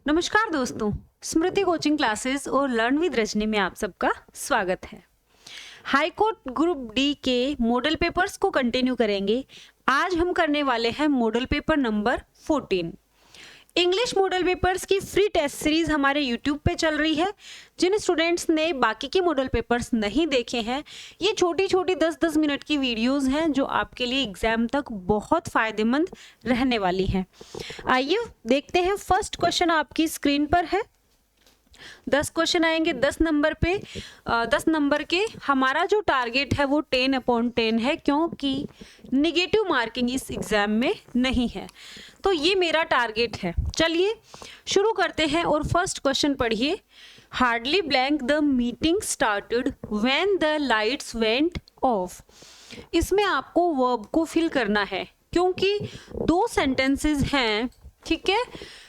नमस्कार दोस्तों, स्मृति coaching classes और लर्न विद रजनी में आप सबका स्वागत है। हाई कोर्ट ग्रुप डी के मॉडल पेपर्स को कंटिन्यू करेंगे। आज हम करने वाले हैं model paper number 14। English model papers की फ्री टेस्ट सीरीज हमारे यूट्यूब पे चल रही है। जिन स्टूडेंट्स ने बाकी के मॉडल पेपर्स नहीं देखे हैं, ये छोटी छोटी 10-10 मिनट की वीडियोस हैं जो आपके लिए एग्जाम तक बहुत फायदेमंद रहने वाली हैं। आइए देखते हैं। फर्स्ट क्वेश्चन आपकी स्क्रीन पर है। 10 क्वेश्चन आएंगे 10 नंबर पे। 10 नंबर के हमारा जो टारगेट है वो 10/10 है, क्योंकि निगेटिव मार्किंग इस एग्जाम में नहीं है, तो ये मेरा टारगेट है। चलिए शुरू करते हैं और फर्स्ट क्वेश्चन पढ़िए। Hardly blank the meeting started when the lights went of. इसमें आपको वर्ब को फिल करना है, क्योंकि दो सेंटेंसेस हैं, ठीक है।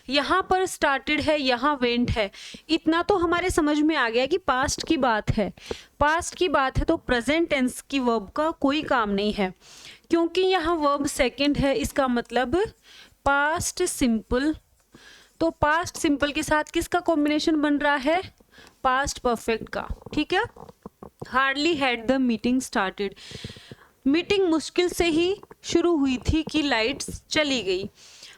यहाँ पर स्टार्टेड है, यहाँ वेंट है। इतना तो हमारे समझ में आ गया कि पास्ट की बात है। पास्ट की बात है तो प्रेजेंट टेंस की वर्ब का कोई काम नहीं है, क्योंकि यहाँ वर्ब सेकंड है। इसका मतलब पास्ट सिंपल। तो पास्ट सिंपल के साथ किसका कॉम्बिनेशन बन रहा है? पास्ट परफेक्ट का, ठीक है। Hardly had the meeting started. Meeting मुश्किल से ही शुरू हुई थी कि लाइट्स चली गई।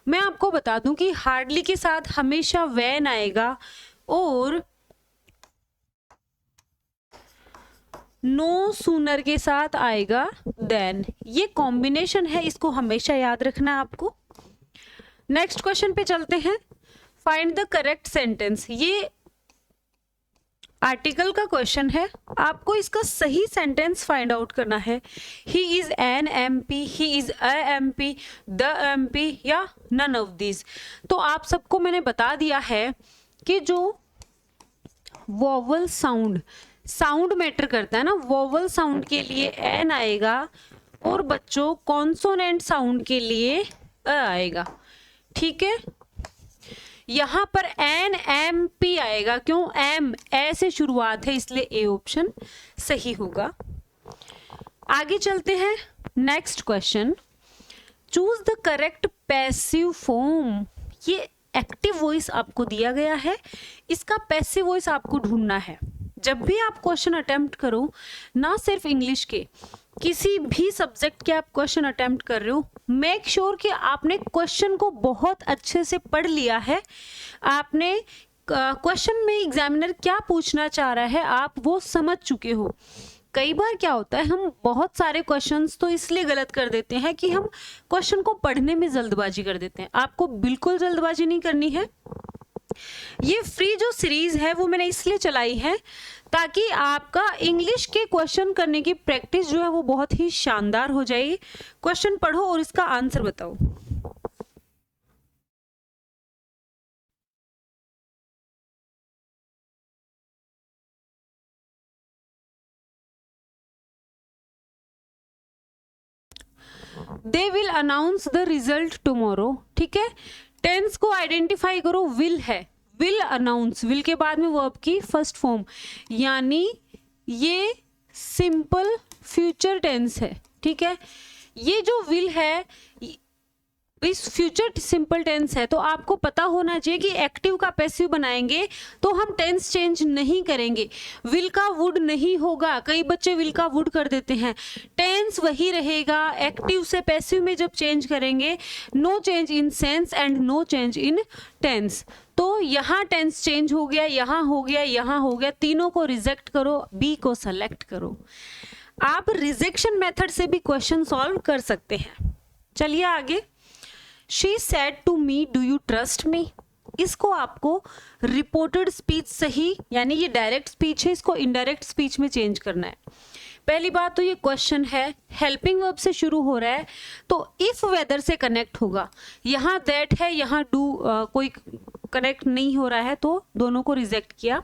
मैं आपको बता दूं कि हार्डली के साथ हमेशा व्हेन आएगा और नो सूनर के साथ आएगा देन। ये कॉम्बिनेशन है, इसको हमेशा याद रखना है आपको। नेक्स्ट क्वेश्चन पे चलते हैं। Find the correct sentence. ये आर्टिकल का क्वेश्चन है, आपको इसका सही सेंटेंस फाइंड आउट करना है। He is an MP, he is a MP, the MP या नन ऑफ दिस। तो आप सबको मैंने बता दिया है कि जो वोवल साउंड मैटर करता है ना, वोवल साउंड के लिए एन आएगा और बच्चों कॉन्सोनेंट साउंड के लिए अ आएगा, ठीक है। यहां पर एन एम पी आएगा, क्यों? एम ए से शुरुआत है, इसलिए ए ऑप्शन सही होगा। आगे चलते हैं। Next question, choose the correct passive form. ये एक्टिव वॉइस आपको दिया गया है, इसका पैसिव वॉइस आपको ढूंढना है। जब भी आप क्वेश्चन अटेम्प्ट करो, ना सिर्फ इंग्लिश के, किसी भी सब्जेक्ट के आप क्वेश्चन अटेम्प्ट कर रहे हो, मेक श्योर कि आपने क्वेश्चन को बहुत अच्छे से पढ़ लिया है। आपने क्वेश्चन में एग्जामिनर क्या पूछना चाह रहा है आप वो समझ चुके हो। कई बार क्या होता है, हम बहुत सारे क्वेश्चंस तो इसलिए गलत कर देते हैं कि हम क्वेश्चन को पढ़ने में जल्दबाजी कर देते हैं। आपको बिल्कुल जल्दबाजी नहीं करनी है। ये फ्री जो सीरीज है वो मैंने इसलिए चलाई है ताकि आपका इंग्लिश के क्वेश्चन करने की प्रैक्टिस जो है वो बहुत ही शानदार हो जाएगी। क्वेश्चन पढ़ो और इसका आंसर बताओ। They will announce the result tomorrow, ठीक है। टेंस को आइडेंटिफाई करो, विल है, विल अनाउंस, विल के बाद में वर्ब की फर्स्ट फॉर्म, यानी ये सिंपल फ्यूचर टेंस है, ठीक है। ये जो विल है इस फ्यूचर सिंपल टेंस है, तो आपको पता होना चाहिए कि एक्टिव का पैसिव बनाएंगे तो हम टेंस चेंज नहीं करेंगे। विल का वुड नहीं होगा, कई बच्चे विल का वुड कर देते हैं। टेंस वही रहेगा। एक्टिव से पैसिव में जब चेंज करेंगे, no change in sense and no change in tense. तो यहाँ टेंस चेंज हो गया, यहाँ हो गया, यहाँ हो गया, तीनों को रिजेक्ट करो, बी को सेलेक्ट करो। आप रिजेक्शन मेथड से भी क्वेश्चन सॉल्व कर सकते हैं। चलिए आगे। She said to me, do you trust me? इसको आपको रिपोर्टेड स्पीच सही, यानी ये डायरेक्ट स्पीच है, इसको इनडायरेक्ट स्पीच में चेंज करना है। पहली बात तो ये क्वेश्चन है, हेल्पिंग वर्ब से शुरू हो रहा है, तो इफ वेदर से कनेक्ट होगा। यहाँ दैट है, यहाँ डू कोई कनेक्ट नहीं हो रहा है, तो दोनों को रिजेक्ट किया।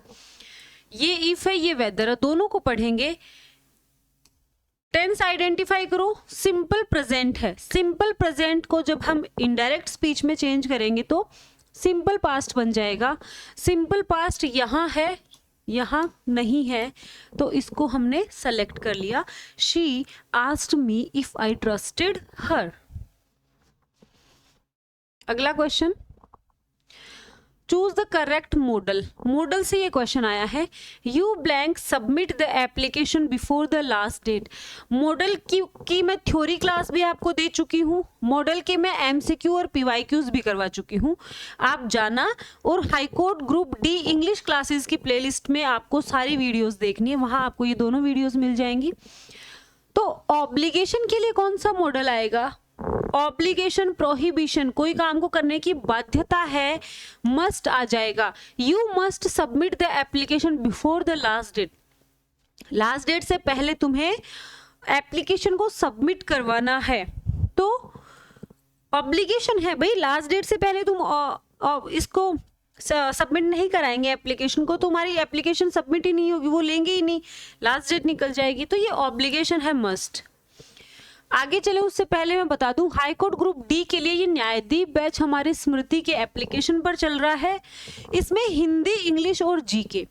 ये इफ है, ये वेदर है, दोनों को पढ़ेंगे। टेंस आइडेंटिफाई करो, सिंपल प्रेजेंट है। सिंपल प्रेजेंट को जब हम इनडायरेक्ट स्पीच में चेंज करेंगे तो सिंपल पास्ट बन जाएगा। सिंपल पास्ट यहाँ है, यहाँ नहीं है, तो इसको हमने सेलेक्ट कर लिया। She asked me if I trusted her. अगला question, choose the correct model. Model से ये क्वेश्चन आया है, you blank submit the application before the last date. Model की मैं थ्योरी क्लास भी आपको दे चुकी हूँ, मॉडल के मैं एमसीक्यू और पीवाईक्यूज भी करवा चुकी हूँ। आप जाना और high court group D English classes की प्लेलिस्ट में आपको सारी वीडियोस देखनी है, वहां आपको ये दोनों वीडियोस मिल जाएंगी। तो ऑब्लिगेशन के लिए कौन सा मॉडल आएगा? ऑब्लिगेशन, प्रोहिबिशन, कोई काम को करने की बाध्यता है, मस्ट आ जाएगा। You must submit the application before the last date. Last date से पहले तुम्हें एप्लीकेशन को सबमिट करवाना है, तो ऑब्लिगेशन है भाई। लास्ट डेट से पहले तुम इसको सबमिट नहीं कराएंगे एप्लीकेशन को, तुम्हारी एप्लीकेशन सबमिट ही नहीं होगी, वो लेंगे ही नहीं, लास्ट डेट निकल जाएगी। तो ये ऑब्लिगेशन है, मस्ट। आगे चले उससे पहले मैं बता दूं, हाई कोर्ट ग्रुप डी के लिए ये न्यायदीप बैच हमारे स्मृति के एप्लीकेशन पर चल रहा है। इसमें हिंदी, इंग्लिश और जीके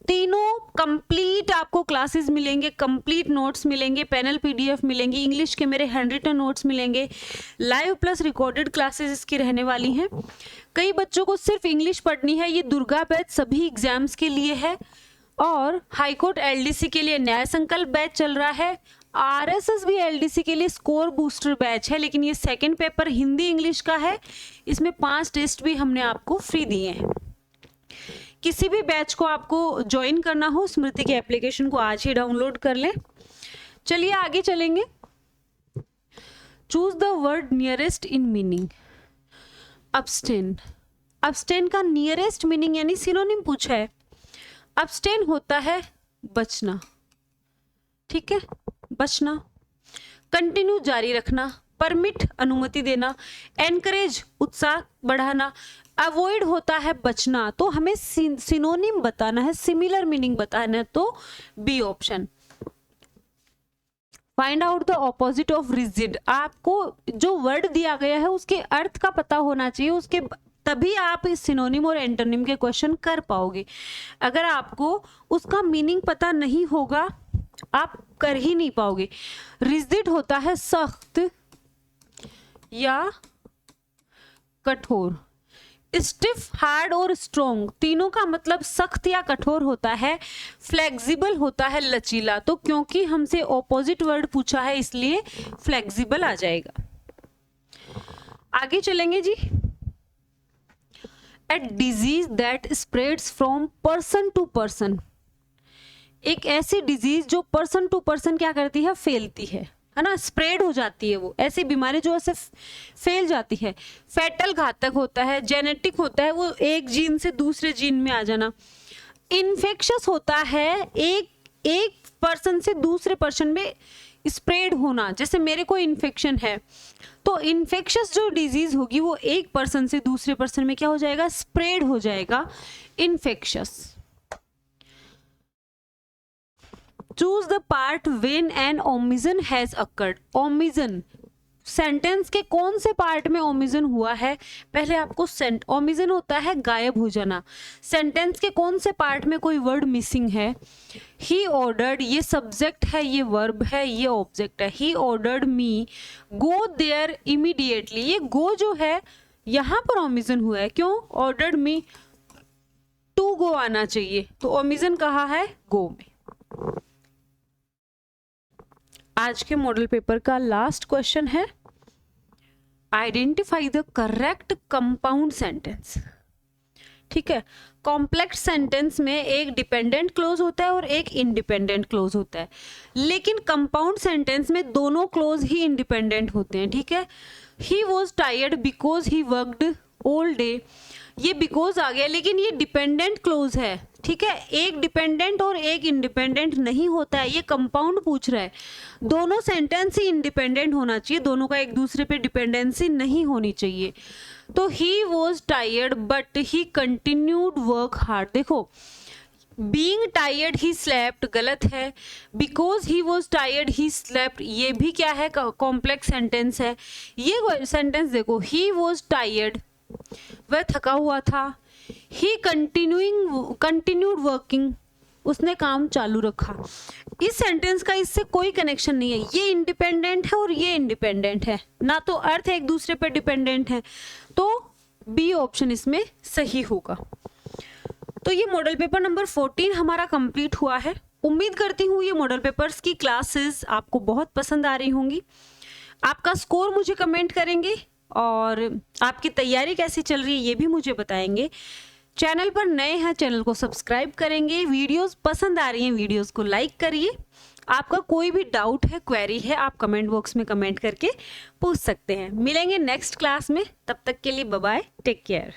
तीनों कंप्लीट आपको क्लासेस मिलेंगे, कंप्लीट नोट्स मिलेंगे, पैनल पीडीएफ मिलेंगी, इंग्लिश के मेरे हैंडरिटन नोट्स मिलेंगे, लाइव प्लस रिकॉर्डेड क्लासेस इसकी रहने वाली हैं। कई बच्चों को सिर्फ इंग्लिश पढ़नी है, ये दुर्गा बैच सभी एग्जाम्स के लिए है। और हाईकोर्ट एलडीसी के लिए न्याय संकल्प बैच चल रहा है। आरएसएस भी एलडीसी के लिए स्कोर बूस्टर बैच है, लेकिन ये सेकंड पेपर हिंदी इंग्लिश का है, इसमें 5 टेस्ट भी हमने आपको फ्री दिए हैं। किसी भी बैच को आपको ज्वाइन करना हो, स्मृति के एप्लीकेशन को आज ही डाउनलोड कर लें। चलिए आगे चलेंगे। Choose the word nearest in meaning. Abstain, abstain का नियरेस्ट मीनिंग यानी सिनोनिम पूछा है। अब्सटेन होता है बचना, ठीक है, बचना। कंटिन्यू जारी रखना, परमिट अनुमति देना, एनकरेज उत्साह बढ़ाना, अवॉइड होता है बचना। तो हमें सिनोनिम बताना है, सिमिलर मीनिंग बताना है, तो B option. Find out the opposite of rigid. आपको जो वर्ड दिया गया है उसके अर्थ का पता होना चाहिए, उसके तभी आप इस सिनोनिम और एंटोनिम के क्वेश्चन कर पाओगे। अगर आपको उसका मीनिंग पता नहीं होगा आप कर ही नहीं पाओगे। रिजिड होता है सख्त या कठोर। स्टिफ, हार्ड और स्ट्रॉन्ग तीनों का मतलब सख्त या कठोर होता है। फ्लेक्सिबल होता है लचीला। तो क्योंकि हमसे ऑपोजिट वर्ड पूछा है इसलिए फ्लेक्सिबल आ जाएगा। आगे चलेंगे जी। A disease that spreads from person to person. एक ऐसी डिजीज जो पर्सन टू पर्सन क्या करती है, फैलती है ना, स्प्रेड हो जाती है। वो ऐसी बीमारी जो ऐसे फैल जाती है। फैटल, घातक होता है। जेनेटिक होता है, वो एक जीन से दूसरे जीन में आ जाना। इन्फेक्शस होता है, एक पर्सन से दूसरे पर्सन में स्प्रेड होना। जैसे मेरे को इन्फेक्शन है तो इन्फेक्शस जो डिजीज होगी वो एक पर्सन से दूसरे पर्सन में क्या हो जाएगा, स्प्रेड हो जाएगा, infectious. Choose the part when an omission has occurred. Omission, sentence के कौन से पार्ट में ओमिशन हुआ है, पहले आपको ओमिशन होता है गायब हो जाना। सेंटेंस के कौन से पार्ट में कोई वर्ड मिसिंग है। ही ऑर्डर्ड, ये सब्जेक्ट है, ये वर्ब है, ये ऑब्जेक्ट है। He ordered me go there immediately. ये गो जो है यहां पर ओमिशन हुआ है, क्यों, ऑर्डर्ड मी टू गो आना चाहिए, तो ओमिशन कहाँ है, गो में। आज के मॉडल पेपर का लास्ट क्वेश्चन है, identify the correct compound sentence. ठीक है, कॉम्प्लेक्स सेंटेंस में एक डिपेंडेंट क्लोज होता है और एक इंडिपेंडेंट क्लोज होता है, लेकिन कंपाउंड सेंटेंस में दोनों क्लोज ही इंडिपेंडेंट होते हैं। ठीक है, he was tired because he worked all day. ये बिकॉज आ गया, लेकिन ये डिपेंडेंट क्लोज है। ठीक है, एक डिपेंडेंट और एक इंडिपेंडेंट नहीं होता है, ये कंपाउंड पूछ रहा है। दोनों सेंटेंस ही इंडिपेंडेंट होना चाहिए, दोनों का एक दूसरे पे डिपेंडेंसी नहीं होनी चाहिए। तो he was tired but he continued work hard. देखो, बीइंग टायर्ड ही स्लेप्ट गलत है, because he was tired he slept ये भी क्या है, कॉम्प्लेक्स सेंटेंस है। ये सेंटेंस देखो, ही वॉज टायर्ड वह थका हुआ था, ही कंटिन्यूड वर्किंग उसने काम चालू रखा। इस सेंटेंस का इससे कोई कनेक्शन नहीं है, ये इंडिपेंडेंट है और ये इंडिपेंडेंट है, ना तो अर्थ एक दूसरे पर डिपेंडेंट है। तो बी ऑप्शन इसमें सही होगा। तो ये मॉडल पेपर नंबर 14 हमारा कंप्लीट हुआ है। उम्मीद करती हूँ ये मॉडल पेपर्स की क्लासेस आपको बहुत पसंद आ रही होंगी। आपका स्कोर मुझे कमेंट करेंगे और आपकी तैयारी कैसी चल रही है ये भी मुझे बताएंगे। चैनल पर नए हैं, चैनल को सब्सक्राइब करेंगे। वीडियोस पसंद आ रही हैं, वीडियोस को लाइक करिए। आपका कोई भी डाउट है, क्वेरी है, आप कमेंट बॉक्स में कमेंट करके पूछ सकते हैं। मिलेंगे नेक्स्ट क्लास में, तब तक के लिए बाय बाय, टेक केयर।